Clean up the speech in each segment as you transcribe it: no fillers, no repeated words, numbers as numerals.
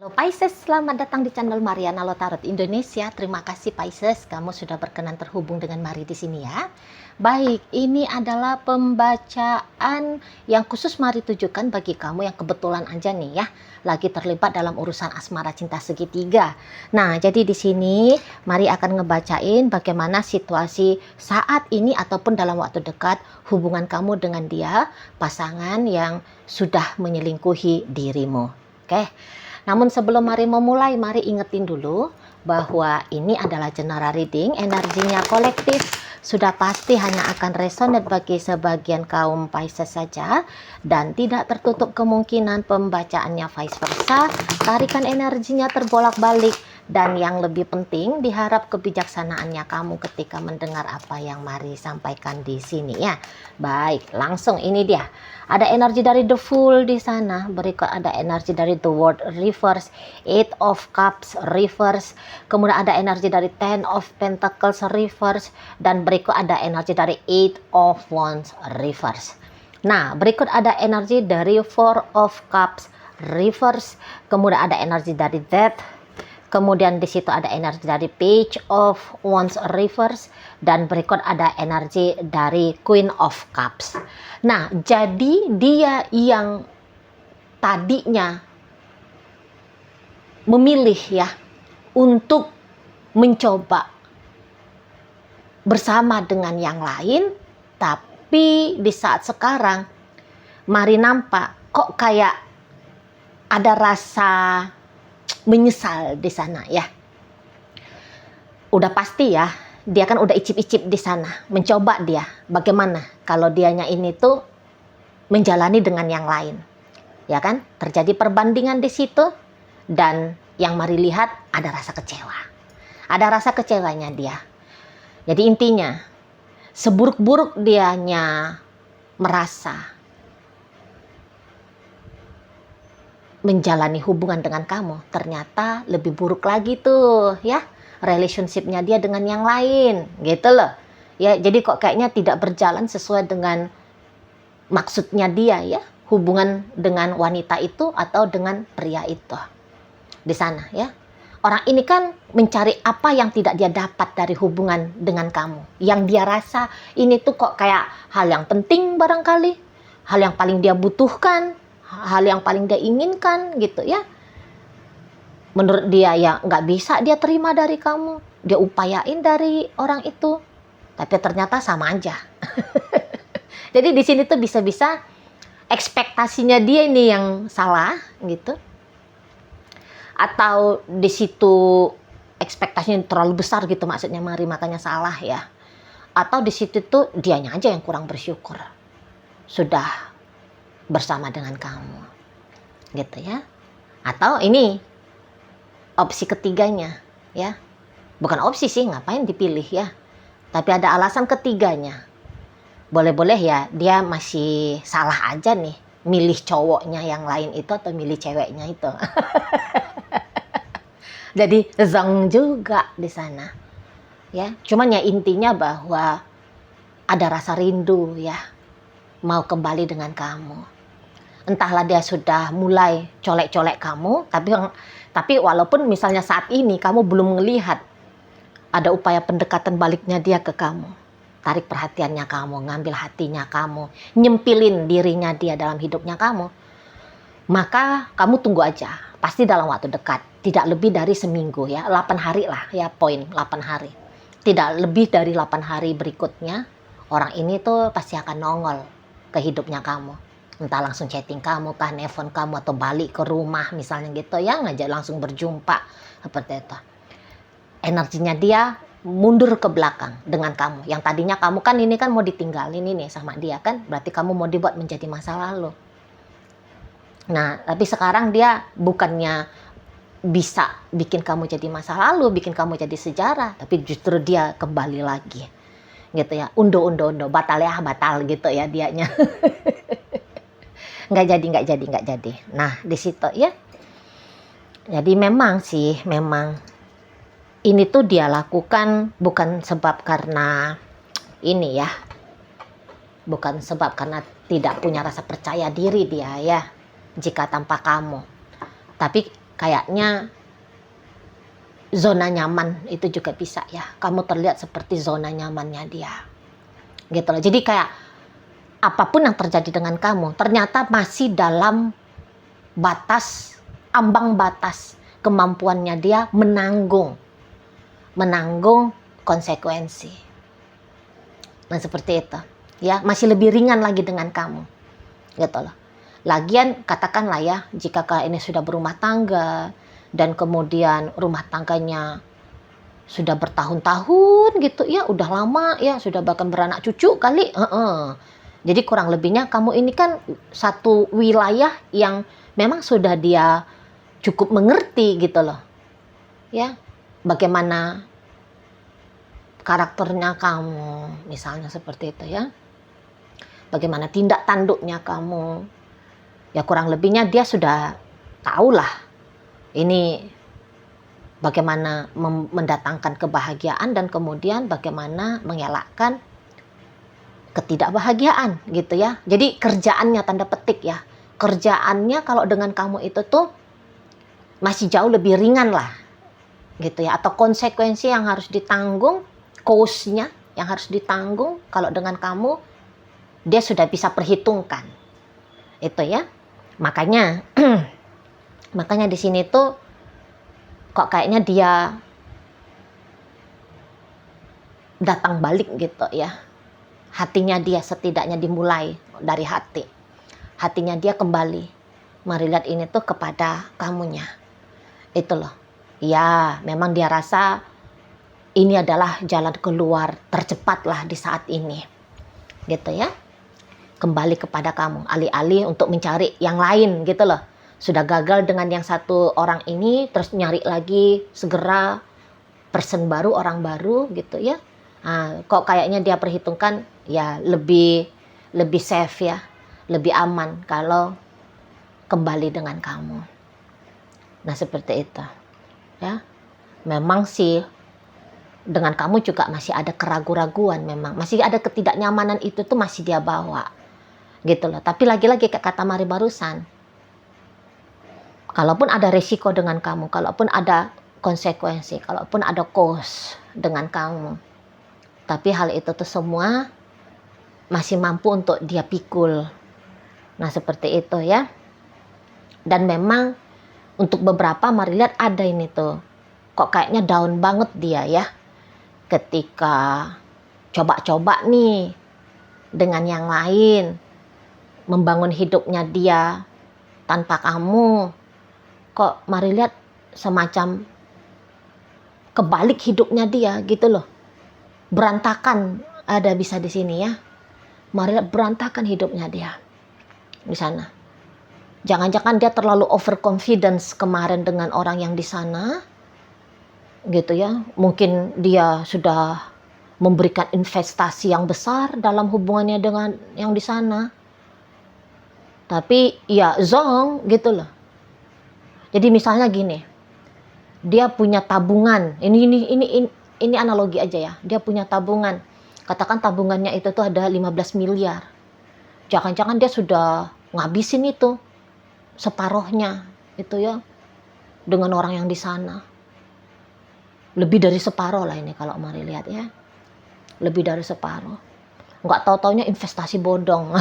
Halo Pisces, selamat datang di channel Mariana Lotarot Indonesia. Terima kasih Pisces, kamu sudah berkenan terhubung dengan Mari di sini ya. Baik, ini adalah pembacaan yang khusus Mari tujukan bagi kamu yang kebetulan aja nih ya, lagi terlibat dalam urusan asmara cinta segitiga. Nah, jadi di sini Mari akan ngebacain bagaimana situasi saat ini ataupun dalam waktu dekat hubungan kamu dengan dia, pasangan yang sudah menyelingkuhi dirimu. Oke. Namun sebelum Mari memulai, Mari ingetin dulu bahwa ini adalah general reading, energinya kolektif, sudah pasti hanya akan resonate bagi sebagian kaum Pisces saja dan tidak tertutup kemungkinan pembacaannya vice versa, tarikan energinya terbolak-balik dan yang lebih penting diharap kebijaksanaannya kamu ketika mendengar apa yang Mari sampaikan di sini ya. Baik, langsung ini dia. Ada energi dari The Fool di sana, berikut ada energi dari The World Reverse, Eight of Cups Reverse, kemudian ada energi dari Ten of Pentacles Reverse, dan berikut ada energi dari Eight of Wands Reverse. Nah, berikut ada energi dari Four of Cups Reverse, kemudian ada energi dari Death, kemudian di situ ada energi dari Page of Wands Reverse, dan berikut ada energi dari Queen of Cups. Nah, jadi dia yang tadinya memilih ya untuk mencoba bersama dengan yang lain, tapi di saat sekarang Mari nampak kok kayak ada rasa menyesal di sana ya. Udah pasti ya, dia kan udah icip-icip di sana, mencoba dia bagaimana kalau dianya ini tuh menjalani dengan yang lain. Ya kan? Terjadi perbandingan di situ dan yang Mari lihat ada rasa kecewa. Ada rasa kecewanya dia. Jadi intinya, seburuk-buruk dianya merasa menjalani hubungan dengan kamu, ternyata lebih buruk lagi tuh ya relationship-nya dia dengan yang lain gitu loh ya. Jadi kok kayaknya tidak berjalan sesuai dengan maksudnya dia ya, hubungan dengan wanita itu atau dengan pria itu di sana ya. Orang ini kan mencari apa yang tidak dia dapat dari hubungan dengan kamu, yang dia rasa ini tuh kok kayak hal yang penting barangkali, hal yang paling dia butuhkan, hal yang paling dia inginkan gitu ya. Menurut dia ya nggak bisa dia terima dari kamu, dia upayain dari orang itu, tapi ternyata sama aja. Jadi di sini tuh bisa-bisa ekspektasinya dia ini yang salah gitu, atau di situ ekspektasinya terlalu besar gitu maksudnya Mari, makanya salah ya. Atau di situ tuh dianya aja yang kurang bersyukur sudah bersama dengan kamu gitu ya. Atau ini opsi ketiganya ya, bukan opsi sih, ngapain dipilih ya, tapi ada alasan ketiganya. Boleh-boleh ya dia masih salah aja nih milih cowoknya yang lain itu atau milih ceweknya itu. Jadi zong juga di sana ya. Cuman ya intinya bahwa ada rasa rindu ya, mau kembali dengan kamu. Entahlah dia sudah mulai colek-colek kamu, tapi walaupun misalnya saat ini kamu belum melihat ada upaya pendekatan baliknya dia ke kamu, tarik perhatiannya kamu, ngambil hatinya kamu, nyempilin dirinya dia dalam hidupnya kamu, maka kamu tunggu aja, pasti dalam waktu dekat, tidak lebih dari seminggu ya, 8 hari lah ya, poin 8 hari, tidak lebih dari 8 hari berikutnya orang ini tuh pasti akan nongol ke hidupnya kamu. Entah langsung chatting kamu, kah nelfon kamu, atau balik ke rumah misalnya gitu ya, ngajak langsung berjumpa seperti itu. Energinya dia mundur ke belakang dengan kamu. Yang tadinya kamu kan ini kan mau ditinggalin ini sama dia kan, berarti kamu mau dibuat menjadi masa lalu. Nah, tapi sekarang dia bukannya bisa bikin kamu jadi masa lalu, bikin kamu jadi sejarah, tapi justru dia kembali lagi gitu ya, undo, batal ya, batal gitu ya dianya. nggak jadi. Nah di situ ya, jadi memang ini tuh dia lakukan bukan sebab karena ini ya, bukan sebab karena tidak punya rasa percaya diri dia ya jika tanpa kamu, tapi kayaknya zona nyaman itu juga bisa ya. Kamu terlihat seperti zona nyamannya dia. Gitu loh. Jadi kayak apapun yang terjadi dengan kamu ternyata masih dalam batas, ambang batas kemampuannya dia menanggung konsekuensi. Nah seperti itu ya, masih lebih ringan lagi dengan kamu gitu loh. Lagian katakanlah ya, jika ini sudah berumah tangga dan kemudian rumah tangganya sudah bertahun-tahun gitu ya, udah lama ya, sudah bahkan beranak cucu kali. Jadi kurang lebihnya kamu ini kan satu wilayah yang memang sudah dia cukup mengerti gitu loh ya, bagaimana karakternya kamu, misalnya seperti itu ya. Bagaimana tindak tanduknya kamu. Ya kurang lebihnya dia sudah tahulah ini bagaimana mendatangkan kebahagiaan dan kemudian bagaimana mengelakkan ketidakbahagiaan gitu ya. Jadi kerjaannya tanda petik ya. Kerjaannya kalau dengan kamu itu tuh masih jauh lebih ringan lah gitu ya. Atau konsekuensi yang harus ditanggung, cost-nya yang harus ditanggung kalau dengan kamu dia sudah bisa perhitungkan itu ya. Makanya makanya di sini tuh kok kayaknya dia datang balik gitu ya. Hatinya dia setidaknya dimulai dari hati. Hatinya dia kembali. Mari lihat ini tuh kepada kamunya. Itu loh. Ya, memang dia rasa ini adalah jalan keluar tercepat lah di saat ini. Gitu ya. Kembali kepada kamu. Alih-alih untuk mencari yang lain gitu loh. Sudah gagal dengan yang satu orang ini, terus nyari lagi segera person baru, orang baru gitu ya. Nah, kok kayaknya dia perhitungkan ya lebih safe ya. Lebih aman kalau kembali dengan kamu. Nah seperti itu ya. Memang sih dengan kamu juga masih ada keraguan-raguan, memang masih ada ketidaknyamanan, itu tuh masih dia bawa gitu loh. Tapi lagi-lagi kayak kata Mari barusan, kalaupun ada resiko dengan kamu, kalaupun ada konsekuensi, kalaupun ada cost dengan kamu, tapi hal itu tuh semua masih mampu untuk dia pikul. Nah seperti itu ya. Dan memang untuk beberapa Mari lihat ada ini tuh, kok kayaknya down banget dia ya, ketika coba-coba nih dengan yang lain, membangun hidupnya dia tanpa kamu. Kok Mari lihat semacam kebalik hidupnya dia gitu loh. Berantakan ada bisa di sini ya. Mari lihat berantakan hidupnya dia di sana. Jangan-jangan dia terlalu overconfidence kemarin dengan orang yang di sana gitu ya. Mungkin dia sudah memberikan investasi yang besar dalam hubungannya dengan yang di sana. Tapi ya zong gitu loh. Jadi misalnya gini, dia punya tabungan. Ini analogi aja ya. Dia punya tabungan. Katakan tabungannya itu tuh ada 15 miliar. Jangan-jangan dia sudah ngabisin itu separohnya itu ya dengan orang yang di sana. Lebih dari separoh lah ini kalau Mari lihat ya. Lebih dari separoh. Nggak tahu-taunya investasi bodong.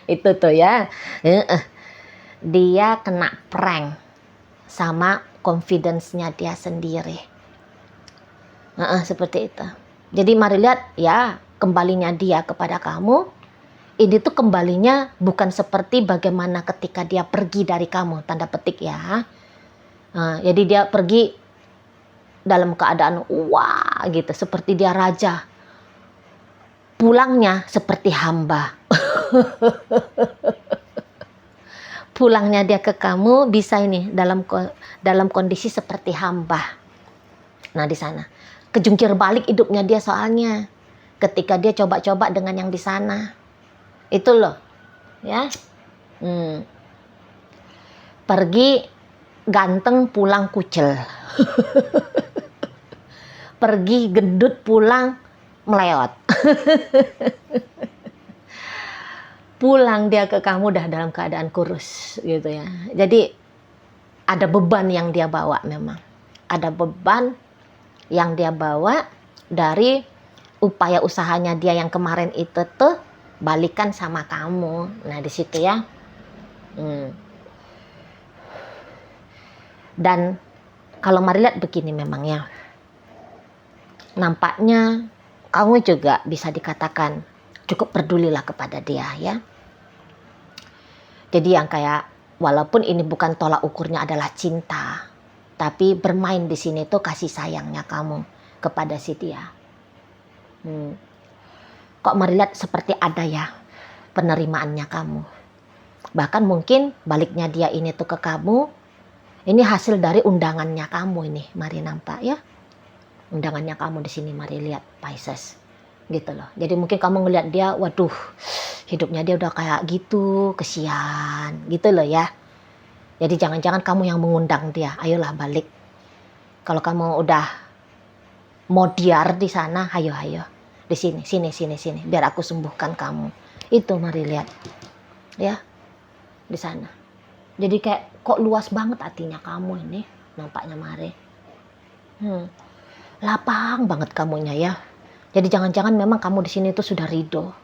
Itu tuh ya. Dia kena prank sama confidence-nya dia sendiri. Seperti itu. Jadi Mari lihat ya, kembalinya dia kepada kamu, ini tuh kembalinya bukan seperti bagaimana ketika dia pergi dari kamu, tanda petik ya. Jadi dia pergi dalam keadaan wah gitu, seperti dia raja. Pulangnya seperti hamba. Pulangnya dia ke kamu bisa ini dalam kondisi seperti hamba. Nah di sana kejungkir balik hidupnya dia soalnya ketika dia coba-coba dengan yang di sana. Itu loh ya. Pergi ganteng pulang kucel. Pergi gendut pulang meleot. pulang dia ke kamu udah dalam keadaan kurus gitu ya. Jadi ada beban yang dia bawa memang. Ada beban yang dia bawa dari upaya usahanya dia yang kemarin itu tuh balikan sama kamu. Nah di situ ya. Dan kalau Mari lihat begini memang ya. Nampaknya kamu juga bisa dikatakan cukup pedulilah kepada dia ya. Jadi yang kayak walaupun ini bukan tolak ukurnya adalah cinta, tapi bermain di sini tuh kasih sayangnya kamu kepada si dia. Kok Mari lihat seperti ada ya penerimaannya kamu. Bahkan mungkin baliknya dia ini tuh ke kamu, ini hasil dari undangannya kamu ini, Mari nampak ya. Undangannya kamu di sini Mari lihat Pisces. Gitu loh. Jadi mungkin kamu ngelihat dia, waduh, hidupnya dia udah kayak gitu, kesian, gitu loh ya. Jadi jangan-jangan kamu yang mengundang dia, ayolah balik. Kalau kamu udah mau diar di sana, ayo, di sini, biar aku sembuhkan kamu. Itu Mari lihat, ya, di sana. Jadi kayak kok luas banget hatinya kamu ini, nampaknya Mari. Lapang banget kamunya ya. Jadi jangan-jangan memang kamu di sini tuh sudah ridho,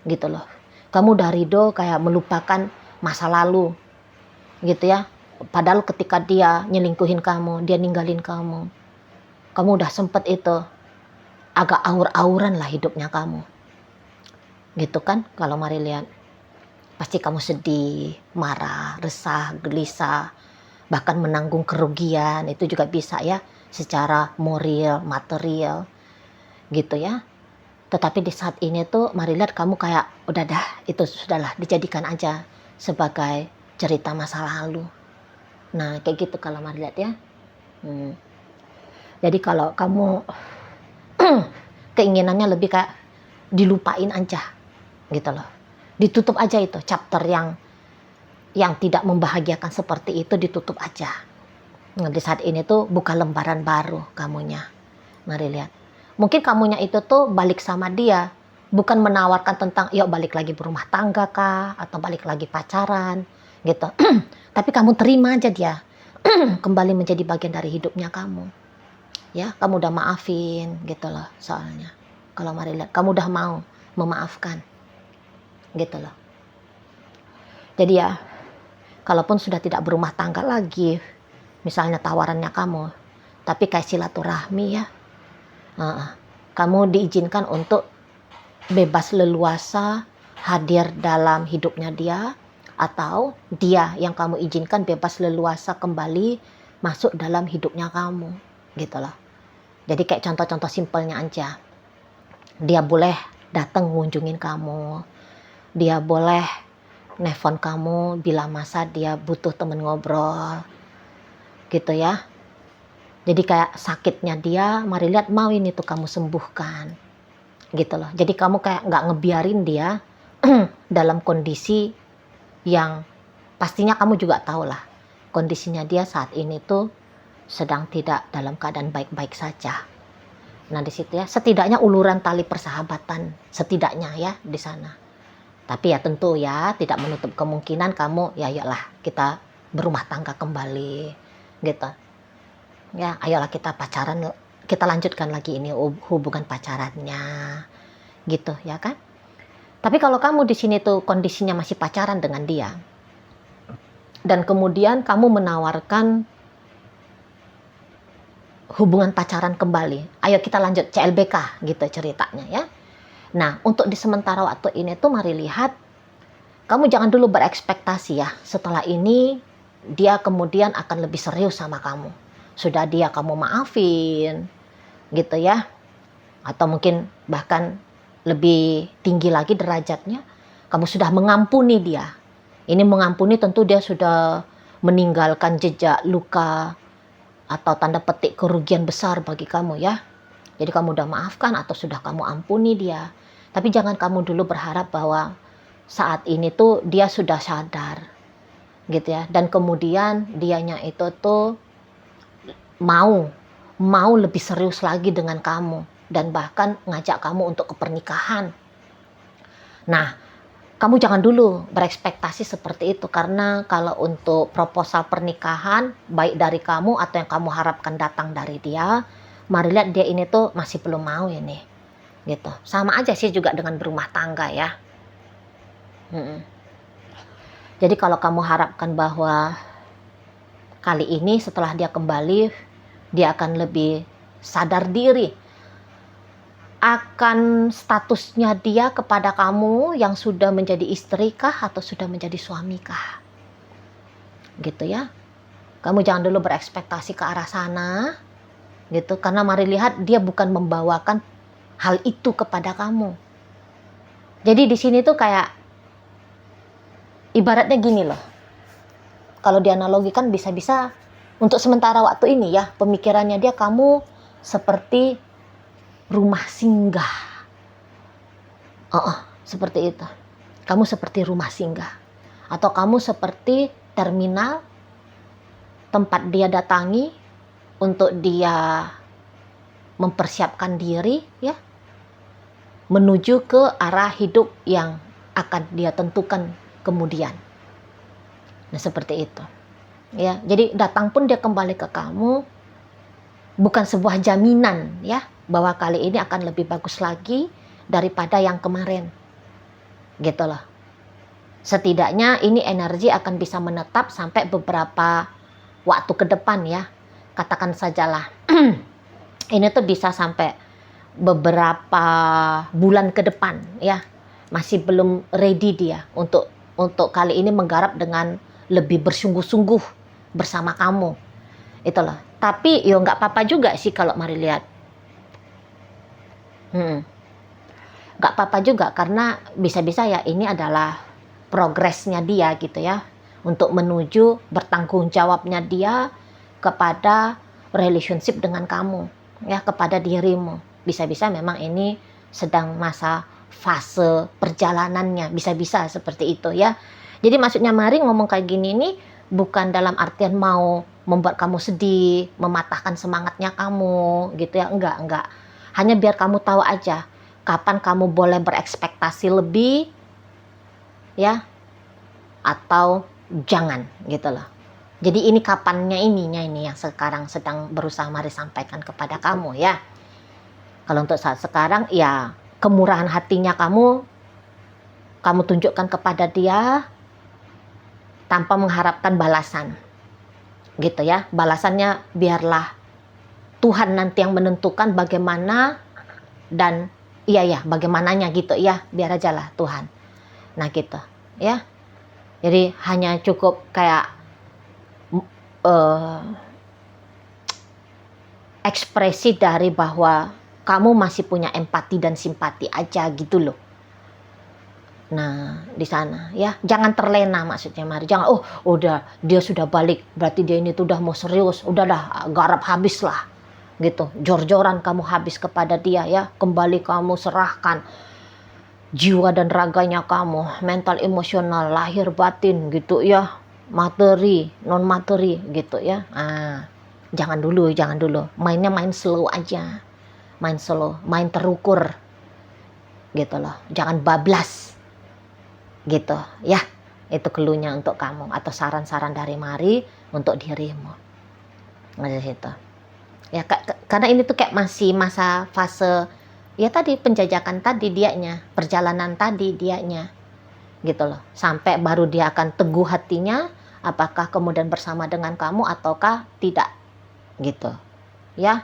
gitu loh. Kamu udah ridho kayak melupakan masa lalu, gitu ya. Padahal ketika dia nyelingkuhin kamu, dia ninggalin kamu udah sempet itu agak aur-auran lah hidupnya kamu, gitu kan. Kalau Mari lihat, pasti kamu sedih, marah, resah, gelisah, bahkan menanggung kerugian. Itu juga bisa ya, secara moral, material, gitu ya. Tetapi di saat ini tuh Mari lihat kamu kayak udah dah, itu sudahlah, dijadikan aja sebagai cerita masa lalu. Nah kayak gitu kalau Mari lihat ya. Jadi kalau kamu keinginannya lebih kayak dilupain aja, gitu loh. Ditutup aja itu chapter yang tidak membahagiakan seperti itu, ditutup aja. Nah, di saat ini tuh buka lembaran baru kamunya. Mari lihat. Mungkin kamunya itu tuh balik sama dia, bukan menawarkan tentang yuk balik lagi berumah tangga kah, atau balik lagi pacaran, gitu. Tapi kamu terima aja dia kembali menjadi bagian dari hidupnya kamu. Ya, kamu udah maafin, gitu loh soalnya. Kalau Mari lihat, kamu udah mau memaafkan, gitu loh. Jadi ya, kalaupun sudah tidak berumah tangga lagi, misalnya tawarannya kamu, tapi kayak silaturahmi ya, kamu diizinkan untuk bebas leluasa hadir dalam hidupnya dia, atau dia yang kamu izinkan bebas leluasa kembali masuk dalam hidupnya kamu, gitu loh. Jadi kayak contoh-contoh simpelnya aja, dia boleh datang ngunjungin kamu, dia boleh nelfon kamu bila masa dia butuh temen ngobrol, gitu ya. Jadi kayak sakitnya dia, Mari lihat mau ini tuh kamu sembuhkan, gitu loh. Jadi kamu kayak nggak ngebiarin dia dalam kondisi yang pastinya kamu juga tahu lah, kondisinya dia saat ini tuh sedang tidak dalam keadaan baik-baik saja. Nah di situ ya, setidaknya uluran tali persahabatan, setidaknya ya di sana. Tapi ya tentu ya tidak menutup kemungkinan kamu ya ayolah kita berumah tangga kembali, gitu. Ya ayolah kita pacaran, kita lanjutkan lagi ini hubungan pacarannya, gitu ya kan. Tapi kalau kamu di sini tuh kondisinya masih pacaran dengan dia, dan kemudian kamu menawarkan hubungan pacaran kembali, ayo kita lanjut CLBK gitu ceritanya ya. Nah untuk di sementara waktu ini tuh Mari lihat, kamu jangan dulu berekspektasi ya setelah ini dia kemudian akan lebih serius sama kamu. Sudah dia kamu maafin, gitu ya. Atau mungkin bahkan lebih tinggi lagi derajatnya, kamu sudah mengampuni dia. Ini mengampuni tentu dia sudah meninggalkan jejak luka atau tanda petik kerugian besar bagi kamu ya. Jadi kamu udah maafkan atau sudah kamu ampuni dia. Tapi jangan kamu dulu berharap bahwa saat ini tuh dia sudah sadar, gitu ya. Dan kemudian dianya itu tuh mau lebih serius lagi dengan kamu, dan bahkan ngajak kamu untuk ke pernikahan. Nah kamu jangan dulu berekspektasi seperti itu, karena kalau untuk proposal pernikahan baik dari kamu atau yang kamu harapkan datang dari dia, mari lihat dia ini tuh masih belum mau ini, gitu. Sama aja sih juga dengan berumah tangga ya. Jadi kalau kamu harapkan bahwa kali ini setelah dia kembali, dia akan lebih sadar diri akan statusnya dia kepada kamu yang sudah menjadi istri kah atau sudah menjadi suami kah, gitu ya. Kamu jangan dulu berekspektasi ke arah sana, gitu, karena mari lihat dia bukan membawakan hal itu kepada kamu. Jadi di sini tuh kayak ibaratnya gini loh, kalau dianalogikan bisa-bisa untuk sementara waktu ini ya, pemikirannya dia kamu seperti rumah singgah. Seperti itu. Kamu seperti rumah singgah. Atau kamu seperti terminal tempat dia datangi untuk dia mempersiapkan diri ya, menuju ke arah hidup yang akan dia tentukan kemudian. Nah, seperti itu. Ya, jadi datang pun dia kembali ke kamu bukan sebuah jaminan ya bahwa kali ini akan lebih bagus lagi daripada yang kemarin, gitu loh. Setidaknya ini energi akan bisa menetap sampai beberapa waktu ke depan ya. Katakan sajalah ini tuh bisa sampai beberapa bulan ke depan ya. Masih belum ready dia untuk kali ini menggarap dengan lebih bersungguh-sungguh bersama kamu. Itulah. Tapi yo nggak apa-apa juga sih kalau mari lihat. Nggak apa-apa juga, karena bisa-bisa ya ini adalah progresnya dia gitu ya, untuk menuju bertanggung jawabnya dia kepada relationship dengan kamu ya, kepada dirimu. Bisa-bisa memang ini sedang masa fase perjalanannya, bisa-bisa seperti itu ya. Jadi maksudnya mari ngomong kayak gini nih bukan dalam artian mau membuat kamu sedih, mematahkan semangatnya kamu gitu ya, enggak. Hanya biar kamu tahu aja kapan kamu boleh berekspektasi lebih ya, atau jangan gitu loh. Jadi ini kapannya ini yang sekarang sedang berusaha mari sampaikan kepada kamu ya. Kalau untuk saat sekarang ya kemurahan hatinya kamu tunjukkan kepada dia tanpa mengharapkan balasan gitu ya. Balasannya biarlah Tuhan nanti yang menentukan bagaimana dan bagaimananya gitu ya, biar aja lah Tuhan. Nah gitu ya. Jadi hanya cukup kayak ekspresi dari bahwa kamu masih punya empati dan simpati aja gitu loh. Nah di sana ya, jangan terlena maksudnya mari, jangan udah dia sudah balik berarti dia ini tuh udah mau serius, udahlah garap habis lah gitu, jor-joran kamu habis kepada dia ya, kembali kamu serahkan jiwa dan raganya kamu, mental, emosional, lahir batin gitu ya, materi, non materi gitu ya. Jangan dulu, mainnya main slow aja, main terukur gitu loh, jangan bablas gitu ya. Itu cluenya untuk kamu atau saran-saran dari mari untuk dirimu di situ. Ya, karena ini tuh kayak masih masa fase ya tadi, penjajakan tadi dianya, perjalanan tadi dianya gitu loh, sampai baru dia akan teguh hatinya apakah kemudian bersama dengan kamu ataukah tidak gitu ya,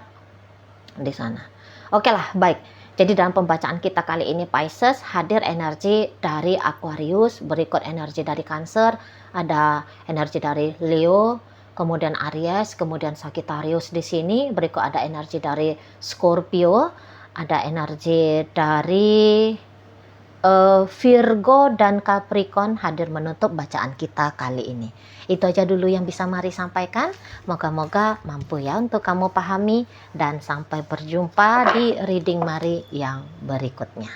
di sana. Oke lah, baik. Jadi dalam pembacaan kita kali ini Pisces hadir energi dari Aquarius, berikut energi dari Cancer, ada energi dari Leo, kemudian Aries, kemudian Sagittarius di sini, berikut ada energi dari Scorpio, ada energi dari Virgo dan Capricorn hadir menutup bacaan kita kali ini. Itu aja dulu yang bisa mari sampaikan. Moga-moga mampu ya untuk kamu pahami, dan sampai berjumpa di reading mari yang berikutnya.